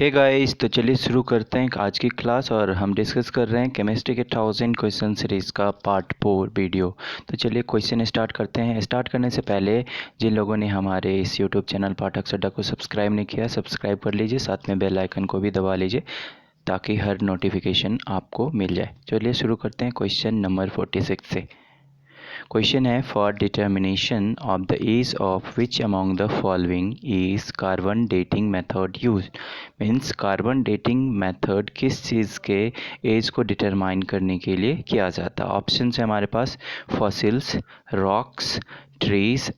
Hey guys, तो चलिए शुरू करते हैं आज की क्लास। और हम डिस्कस कर रहे हैं केमिस्ट्री के 1000 क्वेश्चन सीरीज़ का पार्ट 4 वीडियो। तो चलिए क्वेश्चन स्टार्ट करते हैं। स्टार्ट करने से पहले जिन लोगों ने हमारे इस यूट्यूब चैनल पाठक अड्डा को सब्सक्राइब नहीं किया, सब्सक्राइब कर लीजिए, साथ में बेल आइकन को भी दबा लीजिए ताकि हर नोटिफिकेशन आपको मिल जाए। चलिए शुरू करते हैं क्वेश्चन नंबर 46 से। क्वेश्चन है, for determination of the age of which among the following is carbon dating method use. Means carbon dating method किस चीज़ के एज को डिटरमाइन करने के लिए किया जाता है। ऑप्शन है हमारे पास fossils, rocks, trees,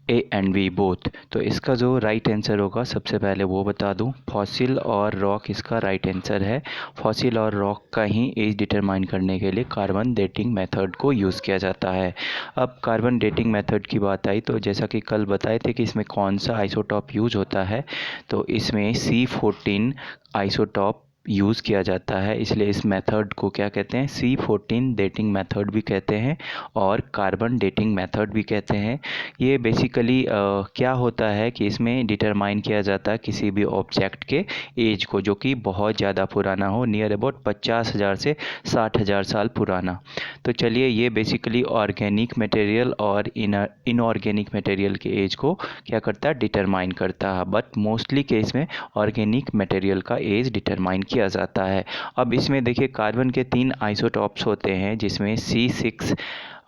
A and B both. तो इसका जो राइट आंसर होगा सबसे पहले वो बता दूं, फॉसिल और रॉक इसका राइट आंसर है। फॉसिल और रॉक का ही एज डिटरमाइन करने के लिए कार्बन डेटिंग मेथड को यूज़ किया जाता है। अब कार्बन डेटिंग मेथड की बात आई तो जैसा कि कल बताए थे कि इसमें कौन सा आइसोटॉप यूज होता है, तो इसमें C14 आइसोटॉप यूज़ किया जाता है। इसलिए इस मेथड को क्या कहते हैं, C14 डेटिंग मेथड भी कहते हैं और कार्बन डेटिंग मेथड भी कहते हैं। ये बेसिकली क्या होता है कि इसमें डिटरमाइन किया जाता है किसी भी ऑब्जेक्ट के एज को जो कि बहुत ज़्यादा पुराना हो, नियर अबाउट 50,000 से 60,000 साल पुराना। तो चलिए, ये बेसिकली ऑर्गेनिक मटेरियल और इनऑर्गेनिक मटेरियल के एज को क्या करता है, डिटरमाइन करता है। बट मोस्टली केस में ऑर्गेनिक मटेरियल का एज डिटरमाइन किया जाता है। अब इसमें देखिए कार्बन के 3 आइसोटॉप्स होते हैं, जिसमें C6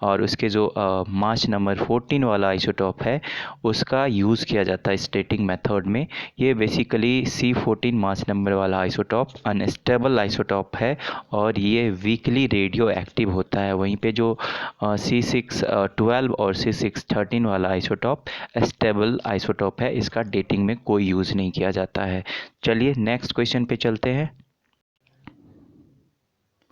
और उसके जो मास नंबर 14 वाला आइसोटॉप है उसका यूज़ किया जाता है स्टेटिंग मेथड में। ये बेसिकली C14 मास नंबर वाला आइसोटॉप अनस्टेबल आइसोटॉप है और ये वीकली रेडियो एक्टिव होता है। वहीं पे जो C612 और C613 वाला आइसोटॉप स्टेबल आइसोटॉप है, इसका डेटिंग में कोई यूज़ नहीं किया जाता है। चलिए नेक्स्ट क्वेश्चन पे चलते हैं।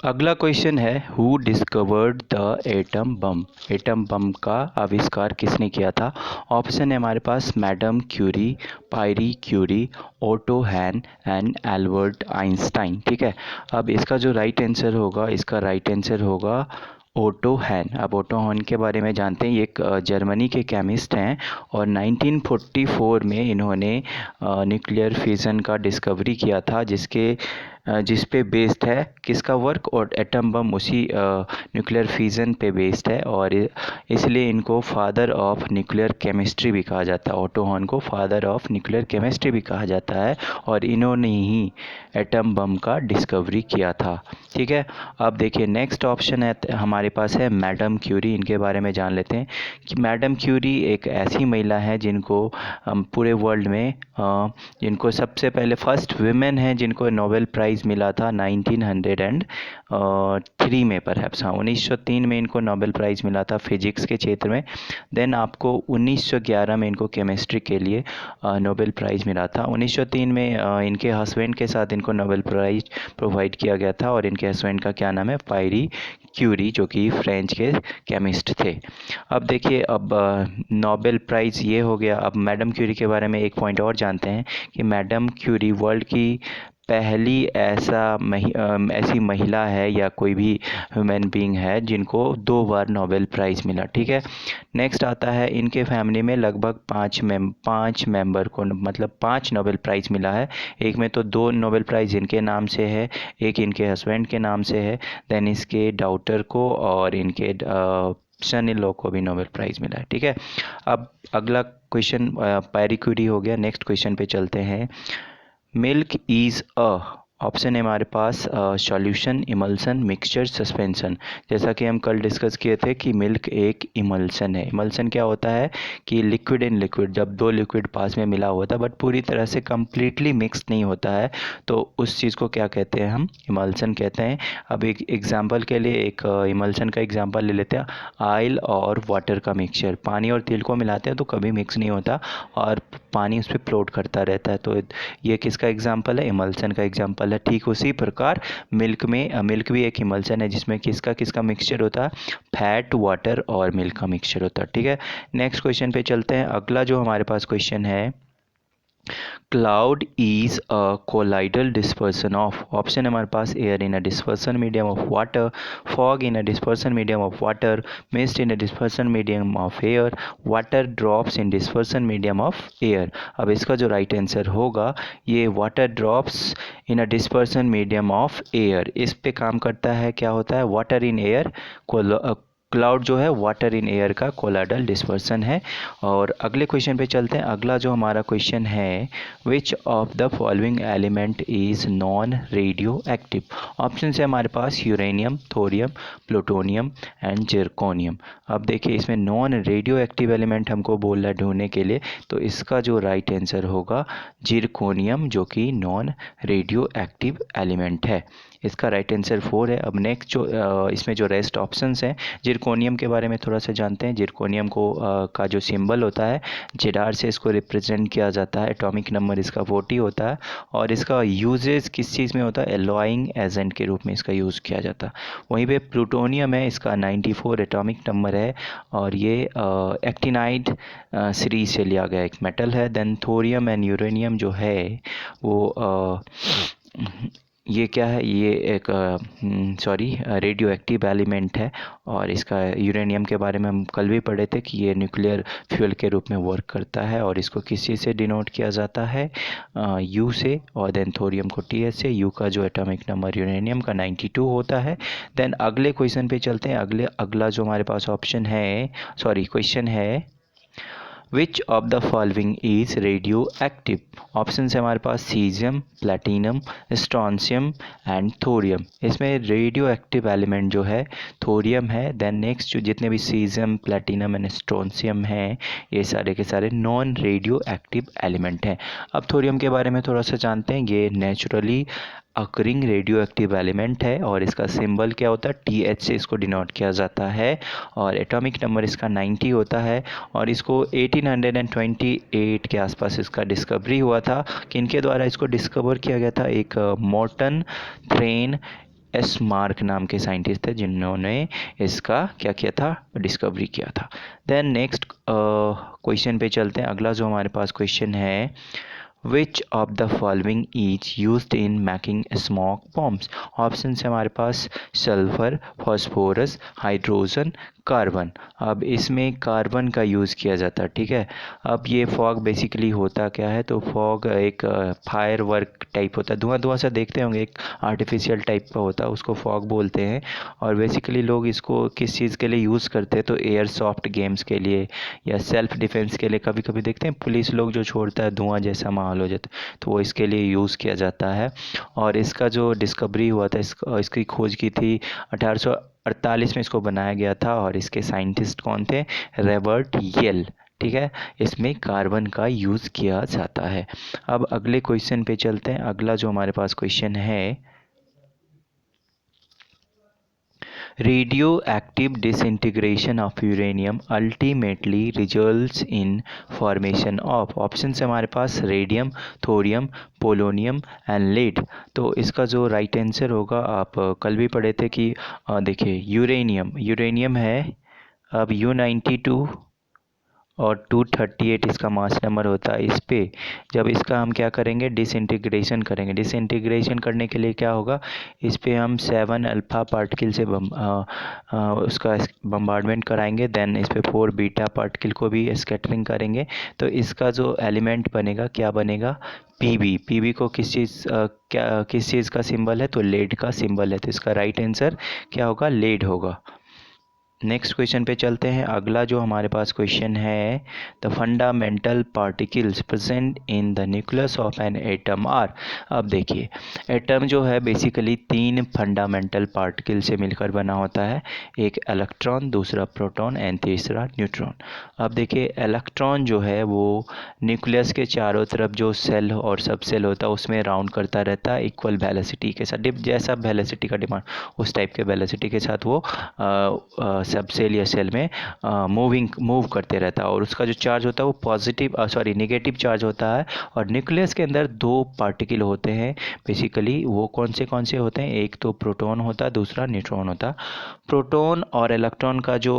अगला क्वेश्चन है, who discovered the atom bomb. Atom bomb का आविष्कार किसने किया था। ऑप्शन है हमारे पास madam Curie, Pierre Curie, Otto Hahn and Albert Einstein. ठीक है, अब इसका जो राइट आंसर होगा, इसका राइट आंसर होगा ओटो हैन। अब ओटो हैन के बारे में जानते हैं, ये एक जर्मनी के केमिस्ट हैं और 1944 में इन्होंने न्यूक्लियर फिजन का डिस्कवरी किया था, जिस पे बेस्ड है किसका वर्क, और एटम बम उसी न्यूक्लियर फिजन पे बेस्ड है और इसलिए इनको फादर ऑफ न्यूक्लियर केमिस्ट्री भी कहा जाता है। ओटो हैन को फादर ऑफ न्यूक्लियर केमिस्ट्री भी कहा जाता है और इन्होंने ही एटम बम का डिस्कवरी किया था। ठीक है, अब देखिए नेक्स्ट ऑप्शन है हमारे पास है मैडम क्यूरी। इनके बारे में जान लेते हैं कि मैडम क्यूरी एक ऐसी महिला है जिनको पूरे वर्ल्ड में जिनको सबसे पहले फर्स्ट वुमेन है जिनको नोबेल प्राइज़ मिला था 1903 में, परहैप्स। हाँ, 1903 में इनको नोबेल प्राइज़ मिला था फिजिक्स के क्षेत्र में। देन आपको 1911 में इनको केमिस्ट्री के लिए नोबेल प्राइज़ मिला था। 1903 में इनके हस्बैंड के साथ इनको नोबेल प्राइज़ प्रोवाइड किया गया था और इनके हस्बैंड का क्या नाम है, पायरी क्यूरी, जो कि फ्रेंच के केमिस्ट थे। अब देखिए, अब नोबेल प्राइज़ ये हो गया। अब मैडम क्यूरी के बारे में एक पॉइंट और जानते हैं कि मैडम क्यूरी वर्ल्ड की पहली ऐसी महिला है या कोई भी ह्यूमन बीइंग है जिनको 2 बार नोबेल प्राइज़ मिला। ठीक है, नेक्स्ट आता है, इनके फैमिली में लगभग 5 मेंबर को मतलब 5 नोबेल प्राइज़ मिला है। एक में तो 2 नोबेल प्राइज़ इनके नाम से है, एक इनके हस्बैंड के नाम से है, देन इसके डॉटर को और इनके सन इन लॉ को भी नोबेल प्राइज़ मिला है। ठीक है, अब अगला क्वेश्चन पायरी क्यूरी हो गया। नेक्स्ट क्वेश्चन पे चलते हैं। मिल्क इज़ अ, ऑप्शन है हमारे पास सॉल्यूशन, इमल्सन, मिक्सचर, सस्पेंशन। जैसा कि हम कल डिस्कस किए थे कि मिल्क एक इमल्सन है। इमल्सन क्या होता है कि लिक्विड इन लिक्विड, जब 2 लिक्विड पास में मिला होता है बट पूरी तरह से कम्प्लीटली मिक्स नहीं होता है, तो उस चीज़ को क्या कहते हैं, हम इमल्सन कहते हैं। अब एक एग्जांपल के लिए एक इमल्सन का एग्जांपल ले लेते हैं, ऑयल और वाटर का मिक्सचर। पानी और तेल को मिलाते हैं तो कभी मिक्स नहीं होता और पानी उस पर फ्लोट करता रहता है, तो ये किसका एग्जांपल है, इमल्सन का एग्जांपल है। ठीक उसी प्रकार मिल्क भी एक इमल्सन है जिसमें किसका किसका मिक्सचर होता है, फैट, वाटर और मिल्क का मिक्सचर होता है। ठीक है, नेक्स्ट क्वेश्चन पे चलते हैं। अगला जो हमारे पास क्वेश्चन है, cloud is a colloidal dispersion of, option है हमारे पास air in a dispersion medium of water, fog in a dispersion medium of water, mist in a dispersion medium of air, water drops in dispersion medium of air. अब इसका जो right answer होगा ये water drops in a dispersion medium of air, इस पे काम करता है। क्या होता है? वाटर इन एयर, क्लाउड जो है वाटर इन एयर का कोलाइडल डिस्पर्सन है। और अगले क्वेश्चन पे चलते हैं। अगला जो हमारा क्वेश्चन है, which of the following element is non radioactive. Option है हमारे पास uranium, thorium, plutonium and zirconium. अब देखिए इसमें नॉन रेडियो एक्टिव एलिमेंट हमको बोल रहा है ढूंढने के लिए, तो इसका जो राइट आंसर होगा जिरकोनियम, जो कि नॉन रेडियो एक्टिव एलिमेंट है। इसका राइट आंसर 4 है। अब नेक्स्ट जो इसमें जो रेस्ट ऑप्शंस हैं, जिरकोनियम के बारे में थोड़ा सा जानते हैं। जिरकोनियम को का जो सिंबल होता है जेडार से इसको रिप्रेजेंट किया जाता है। एटॉमिक नंबर इसका 40 होता है और इसका यूजेस किस चीज़ में होता है? एलॉइंग एजेंट के रूप में इसका यूज़ किया जाता है। वहीं पे प्लूटोनियम है, इसका 94 एटॉमिक नंबर है और ये एक्टिनाइड सीरीज से लिया गया एक मेटल है। देन थोरियम एंड यूरेनियम जो है वो ये क्या है? ये एक रेडियो एक्टिव एलिमेंट है और इसका यूरेनियम के बारे में हम कल भी पढ़े थे कि ये न्यूक्लियर फ्यूल के रूप में वर्क करता है और इसको किस चीज़ से डिनोट किया जाता है? यू से, और देन थोरियम को टीएच से। यू का जो एटॉमिक नंबर यूरेनियम का 92 होता है। देन अगले क्वेश्चन पे चलते हैं। अगला जो हमारे पास क्वेश्चन है, which of the following is radioactive. Option है हमारे पास caesium, platinum, strontium and thorium. इसमें रेडियो एक्टिव एलिमेंट जो है थोरियम है। देन नेक्स्ट जो जितने भी सीजियम, प्लेटिनम एंड स्ट्रॉन्सियम हैं, ये सारे के सारे नॉन रेडियो एक्टिव एलिमेंट हैं। अब थोरियम के बारे में थोड़ा सा जानते हैं। ये naturally occurring radio active element है और इसका सिंबल क्या होता है? TH से इसको डिनोट किया जाता है और एटॉमिक नंबर इसका 90 होता है और इसको 1828 के आसपास इसका डिस्कवरी हुआ था। किनके द्वारा इसको डिस्कवर किया गया था? एक मॉर्टन थ्रेन एस मार्क नाम के साइंटिस्ट थे जिन्होंने इसका क्या किया था? डिस्कवरी किया था। देन नेक्स्ट क्वेश्चन पे चलते हैं। अगला जो हमारे पास क्वेश्चन है, which of the following is used in making smoke bombs. Option है हमारे पास सल्फर, फास्फोरस, हाइड्रोजन, कार्बन। अब इसमें कार्बन का यूज़ किया जाता है, ठीक है। अब ये फॉग बेसिकली होता क्या है? तो फॉग एक फायर वर्क टाइप होता है, धुआं धुआं सा देखते होंगे, एक आर्टिफिशियल टाइप का होता है, उसको फॉग बोलते हैं। और बेसिकली लोग इसको किस चीज़ के लिए यूज़ करते हैं? तो एयर सॉफ्ट गेम्स के लिए या सेल्फ डिफेंस के लिए। कभी कभी देखते हैं पुलिस लोग जो छोड़ता है धुआं जैसा माहौल हो जाता है, तो वो इसके लिए यूज़ किया जाता है। और इसका जो डिस्कवरी हुआ था, इसकी खोज की थी 1848 में इसको बनाया गया था और इसके साइंटिस्ट कौन थे? रॉबर्ट येल, ठीक है। इसमें कार्बन का यूज़ किया जाता है। अब अगले क्वेश्चन पे चलते हैं। अगला जो हमारे पास क्वेश्चन है, radioactive disintegration of uranium ultimately results in formation of। Option है हमारे पास radium, thorium, polonium and lead. तो इसका जो राइट आंसर होगा, आप कल भी पढ़े थे कि देखिए यूरेनियम है। अब U92 और 238 इसका मास नंबर होता है। इस पे जब इसका हम क्या करेंगे? डिसइंटीग्रेशन करेंगे। डिसइंटीग्रेशन करने के लिए क्या होगा? इस पे हम 7 अल्फ़ा पार्टिकल से उसका बम्बार्डमेंट कराएंगे। देन इस पे 4 बीटा पार्टिकल को भी स्कैटरिंग करेंगे। तो इसका जो एलिमेंट बनेगा, क्या बनेगा? पीबी को किस चीज़ का सिंबल है? तो लेड का सिंबल है। तो इसका राइट आंसर क्या होगा? लेड होगा। नेक्स्ट क्वेश्चन पे चलते हैं। अगला जो हमारे पास क्वेश्चन है, the fundamental particles present in the nucleus of an atom are. अब देखिए एटम जो है बेसिकली 3 फंडामेंटल पार्टिकल से मिलकर बना होता है, एक इलेक्ट्रॉन, दूसरा प्रोटॉन एंड तीसरा न्यूट्रॉन। अब देखिए इलेक्ट्रॉन जो है वो न्यूक्लियस के चारों तरफ जो सेल और सब सेल होता है उसमें राउंड करता रहता है इक्वल वेलोसिटी के साथ। जैसा वेलोसिटी का डिमांड उस टाइप के वेलोसिटी के साथ वो सब सेल या सेल में मूव करते रहता है और उसका जो चार्ज होता है वो नेगेटिव चार्ज होता है। और न्यूक्लियस के अंदर 2 पार्टिकल होते हैं बेसिकली, वो कौन से होते हैं? एक तो प्रोटॉन होता है, दूसरा न्यूट्रॉन होता है। प्रोटॉन और इलेक्ट्रॉन का जो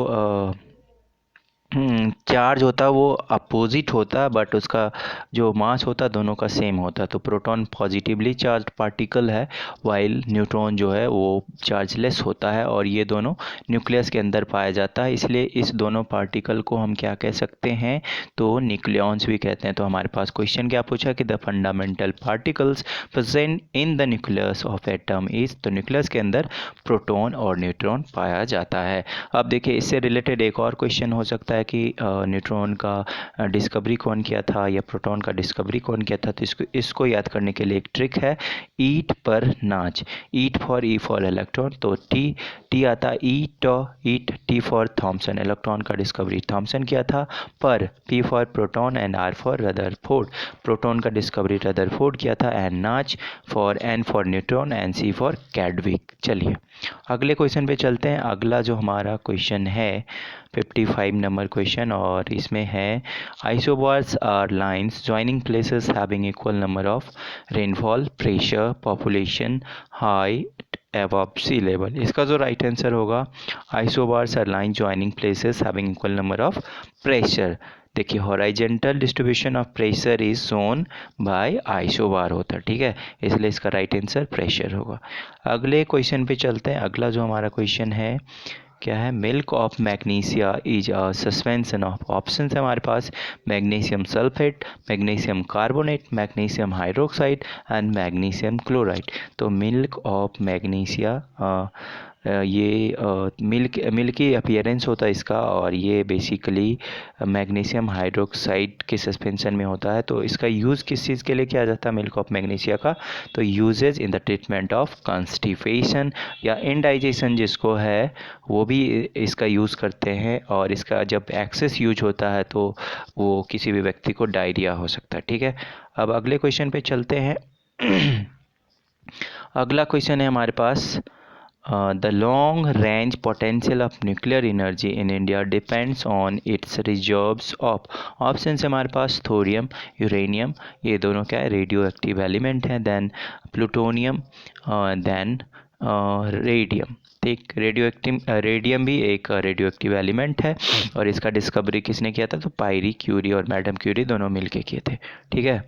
चार्ज होता है वो अपोजिट होता है, बट उसका जो मास होता है दोनों का सेम होता है। तो प्रोटॉन पॉजिटिवली चार्ज पार्टिकल है, वाइल न्यूट्रॉन जो है वो चार्जलेस होता है, और ये दोनों न्यूक्लियस के अंदर पाया जाता है। इसलिए इस दोनों पार्टिकल को हम क्या कह सकते हैं, तो न्यूक्लियॉन्स भी कहते हैं। तो हमारे पास क्वेश्चन क्या पूछा कि the fundamental particles present in the nucleus of atom is, तो न्यूक्लियस के अंदर प्रोटॉन और न्यूट्रॉन पाया जाता है। अब देखिए इससे रिलेटेड एक और क्वेश्चन हो सकता है कि न्यूट्रॉन का डिस्कवरी कौन किया था या प्रोटॉन का डिस्कवरी कौन किया था। तो इसको याद करने के लिए एक ट्रिक है, ईट पर नाच। ईट फॉर ई फॉर इलेक्ट्रॉन, तो टी आता है ईट, टी फॉर थॉमसन, इलेक्ट्रॉन का डिस्कवरी थॉमसन किया था। पर P for proton and R for Rutherford, proton का डिस्कवरी रदरफोर्ड किया था। एंड नाच for N for neutron and C for Chadwick. चलिए अगले क्वेश्चन पे चलते हैं। अगला जो हमारा क्वेश्चन है 55 नंबर क्वेश्चन, और इसमें है isobars are lines joining places having equal number of rainfall, pressure, population, height above sea level. इसका जो राइट आंसर होगा, isobars are line joining places having equal number of pressure. देखिए horizontal distribution of pressure is shown by isobar होता है, ठीक है, इसलिए इसका राइट आंसर प्रेशर होगा। अगले क्वेश्चन पे चलते हैं। अगला जो हमारा क्वेश्चन है क्या है, milk of magnesia is a suspension of, option है हमारे पास magnesium sulphate, magnesium carbonate, magnesium hydroxide and magnesium chloride. तो मिल्क ऑफ मैग्नीशिया ये मिल्की अपीयरेंस होता है इसका, और ये बेसिकली मैग्नीशियम हाइड्रोक्साइड के सस्पेंशन में होता है। तो इसका यूज़ किस चीज़ के लिए किया जाता है मिल्क ऑफ मैग्नीशिया का, तो uses in the treatment of constipation या इनडाइजेशन जिसको है, वो भी इसका यूज़ करते हैं। और इसका जब एक्सेस यूज होता है तो वो किसी भी व्यक्ति को डायरिया हो सकता है, ठीक है। अब अगले क्वेश्चन पे चलते हैं। अगला क्वेश्चन है हमारे पास, the long range potential of nuclear energy in India depends on its reserves of, option से हमारे पास थोरियम, यूरेनियम, ये दोनों क्या है रेडियो एक्टिव एलिमेंट हैं, देन प्लूटोनियम, देन रेडियम। ठीक, रेडियम भी एक रेडियो एक्टिव एलिमेंट है, और इसका डिस्कवरी किसने किया था, तो पायरी क्यूरी और मैडम क्यूरी दोनों मिलके किए थे, ठीक है।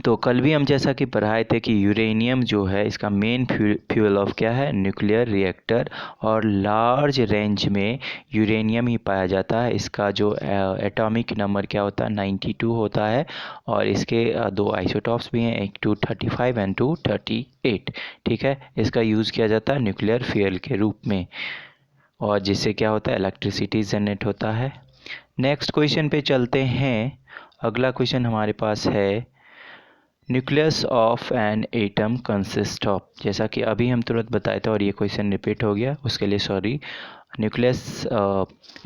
तो कल भी हम जैसा कि पढ़ाए थे कि यूरेनियम जो है इसका मेन फ्यूल ऑफ क्या है, न्यूक्लियर रिएक्टर, और लार्ज रेंज में यूरेनियम ही पाया जाता है। इसका जो एटॉमिक नंबर क्या होता है 92 होता है, और इसके दो आइसोटॉप्स भी हैं, एक 235 एंड 238, ठीक है। इसका यूज़ किया जाता है न्यूक्लियर फ्यूल के रूप में, और जिससे क्या होता है इलेक्ट्रिसिटी जनरेट होता है। नेक्स्ट क्वेश्चन पे चलते हैं। अगला क्वेश्चन हमारे पास है, nucleus of an atom consist of, जैसा कि अभी हम तुरंत बताए थे और ये क्वेश्चन रिपीट हो गया, उसके लिए सॉरी। न्यूक्लियस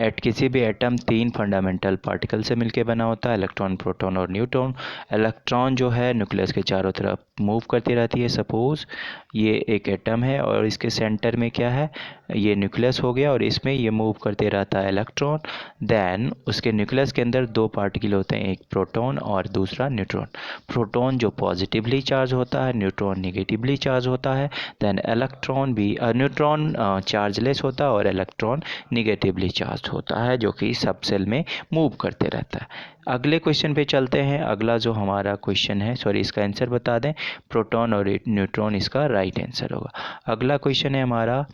एट किसी भी एटम तीन फंडामेंटल पार्टिकल से मिलकर बना होता है, इलेक्ट्रॉन, प्रोटॉन और न्यूट्रॉन। इलेक्ट्रॉन जो है न्यूक्लियस के चारों तरफ मूव करती रहती है। सपोज ये एक एटम है और इसके सेंटर में क्या है, ये न्यूक्लियस हो गया, और इसमें ये मूव करते रहता है इलेक्ट्रॉन। देन उसके न्यूक्लियस के अंदर दो पार्टिकल होते हैं, एक प्रोटॉन और दूसरा न्यूट्रॉन। प्रोटॉन जो पॉजिटिवली चार्ज होता है, न्यूट्रॉन निगेटिवली चार्ज होता है। देन इलेक्ट्रॉन भी न्यूट्रॉन चार्जलेस होता है और इलेक्ट्रॉन निगेटिवली चार्ज होता है, जो कि सब सेल में मूव करते रहता है। अगले क्वेश्चन पे चलते हैं। अगला जो हमारा क्वेश्चन है, सॉरी इसका आंसर बता दें, प्रोटॉन और न्यूट्रॉन इसका राइट आंसर होगा। अगला क्वेश्चन है हमारा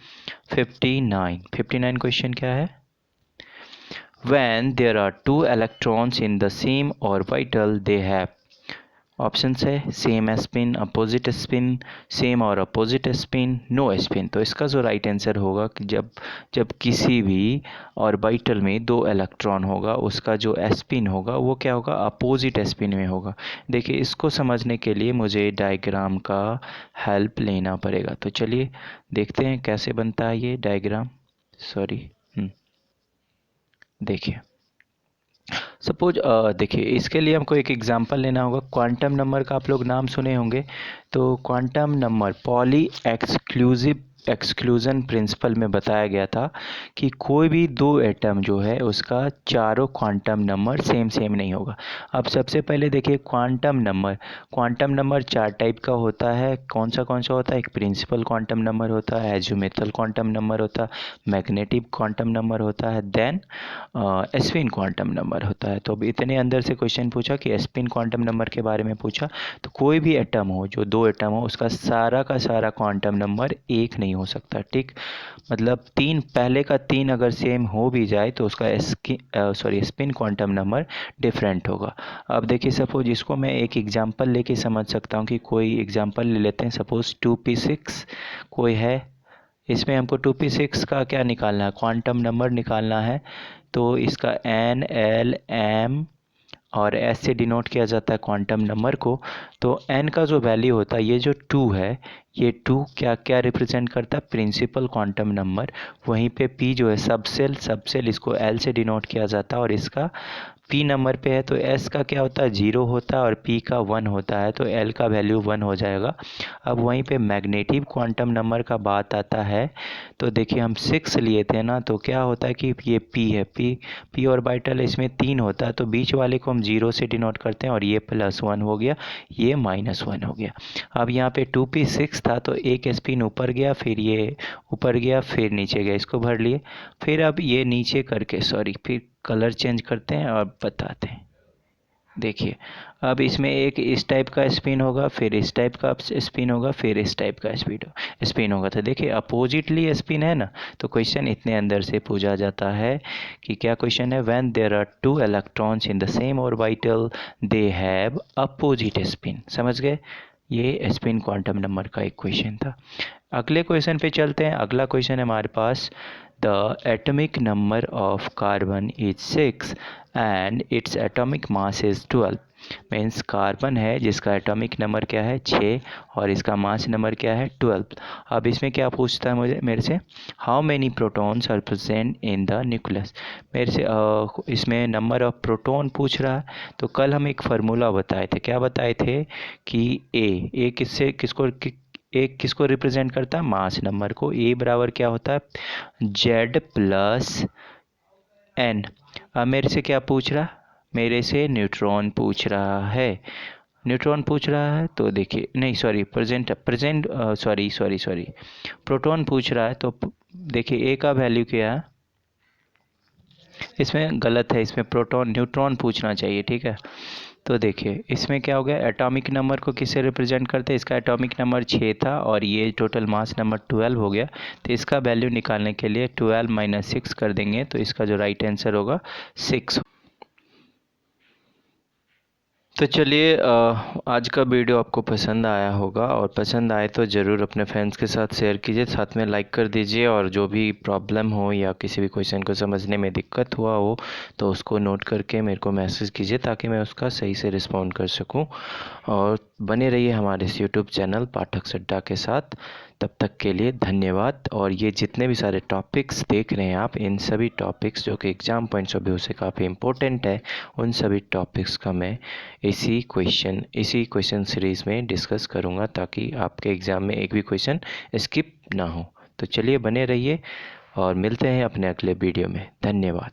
59 क्वेश्चन क्या है, when there are two electrons in the same orbital they have, option है same spin, opposite spin, same और अपोजिट स्पिन, नो स्पिन। तो इसका जो राइट आंसर होगा कि जब किसी भी ऑर्बिटल में दो इलेक्ट्रॉन होगा, उसका जो स्पिन होगा वो क्या होगा, अपोजिट स्पिन में होगा। देखिए इसको समझने के लिए मुझे डायग्राम का हेल्प लेना पड़ेगा, तो चलिए देखते हैं कैसे बनता है ये डायग्राम। सॉरी, देखिए सपोज देखिए इसके लिए हमको एक एग्जांपल लेना होगा। क्वांटम नंबर का आप लोग नाम सुने होंगे। तो quantum number Pauli exclusive exclusion principle में बताया गया था कि कोई भी दो एटम जो है उसका चारों क्वांटम नंबर सेम सेम नहीं होगा। अब सबसे पहले देखिए क्वांटम नंबर चार टाइप का होता है। कौन सा होता है? एक प्रिंसिपल क्वांटम नंबर होता है, एजिमुथल क्वांटम नंबर होता है, मैग्नेटिक क्वांटम नंबर होता है, देन स्पिन क्वांटम नंबर होता है। तो अब इतने अंदर से क्वेश्चन पूछा कि स्पिन क्वांटम नंबर के बारे में पूछा, तो कोई भी एटम हो, जो दो एटम हो, उसका सारा का सारा क्वांटम नंबर एक नहीं हो सकता। ठीक, मतलब पहले का तीन अगर सेम हो भी जाए तो उसका स्पिन क्वांटम नंबर डिफरेंट होगा। अब देखिए सपोज इसको मैं एक एग्जांपल लेके समझ सकता हूँ कि कोई एग्जांपल ले लेते हैं। सपोज 2p6 कोई है, इसमें हमको 2p6 का क्या निकालना है? क्वांटम नंबर निकालना है। तो इसका n l m और s से डिनोट किया जाता है क्वांटम नंबर को। तो n का जो वैल्यू होता है, ये जो 2 है, ये 2 क्या क्या रिप्रेजेंट करता है? Principal quantum number. वहीं पे p जो है सबसेल इसको l से डिनोट किया जाता है, और इसका p नंबर पे है तो s का क्या होता है? 0 होता है, और p का 1 होता है, तो l का वैल्यू 1 हो जाएगा। अब वहीं पे मैग्नेटिक क्वांटम नंबर का बात आता है, तो देखिए हम 6 लिए थे ना, तो क्या होता है कि ये p है, p ऑर्बिटल इसमें 3 होता है, तो बीच वाले को हम 0 से डिनोट करते हैं, और ये +1 हो गया, ये -1 हो गया। अब यहाँ पे 2p6 था, तो एक स्पिन ऊपर गया, फिर ये ऊपर गया, फिर नीचे गया, इसको भर लिए। फिर अब ये नीचे करके फिर कलर चेंज करते हैं और बताते हैं। देखिए अब इसमें एक इस टाइप का स्पिन होगा, फिर इस टाइप का स्पिन होगा, फिर इस टाइप का स्पिन होगा। तो देखिए अपोजिटली स्पिन है ना, तो क्वेश्चन इतने अंदर से पूछा जाता है कि क्या क्वेश्चन है? When there are two electrons in the same orbital they have opposite spin. समझ गए? ये स्पिन क्वांटम नंबर का एक क्वेश्चन था। अगले क्वेश्चन पे चलते हैं। अगला क्वेश्चन है हमारे पास, the atomic number of carbon is 6 and its atomic mass is 12। Means carbon है जिसका एटॉमिक नंबर क्या है? 6, और इसका मास नंबर क्या है? 12। अब इसमें क्या पूछता है मेरे से? How many protons are present in the nucleus. मेरे से इसमें नंबर ऑफ प्रोटॉन पूछ रहा है। तो कल हम एक फार्मूला बताए थे। क्या बताए थे? कि ए किसको रिप्रेजेंट करता है? मास नंबर को। ए बराबर क्या होता है? Z + n। अब मेरे से क्या पूछ रहा? मेरे से न्यूट्रॉन पूछ रहा है। तो देखिए, नहीं सॉरी, प्रोटॉन पूछ रहा है। तो देखिए ए का वैल्यू क्या है? इसमें गलत है, इसमें न्यूट्रॉन पूछना चाहिए। ठीक है, तो देखिए इसमें क्या हो गया? एटॉमिक नंबर को किससे रिप्रेजेंट करते हैं? इसका एटॉमिक नंबर 6 था, और ये टोटल मास नंबर 12 हो गया। तो इसका वैल्यू निकालने के लिए 12 - 6 कर देंगे, तो इसका जो राइट आंसर होगा 6। तो चलिए आज का वीडियो आपको पसंद आया होगा, और पसंद आए तो ज़रूर अपने फ्रेंड्स के साथ शेयर कीजिए, साथ में लाइक कर दीजिए। और जो भी प्रॉब्लम हो या किसी भी क्वेश्चन को समझने में दिक्कत हुआ हो तो उसको नोट करके मेरे को मैसेज कीजिए, ताकि मैं उसका सही से रिस्पॉन्ड कर सकूं। और बने रहिए हमारे इस यूट्यूब चैनल पाठक सड्डा के साथ। तब तक के लिए धन्यवाद। और ये जितने भी सारे टॉपिक्स देख रहे हैं आप, इन सभी टॉपिक्स जो कि एग्ज़ाम पॉइंट्स ऑफ व्यू से काफ़ी इम्पोर्टेंट है, उन सभी टॉपिक्स का मैं इसी क्वेश्चन सीरीज़ में डिस्कस करूँगा, ताकि आपके एग्ज़ाम में एक भी क्वेश्चन स्किप ना हो। तो चलिए बने रहिए, और मिलते हैं अपने अगले वीडियो में। धन्यवाद।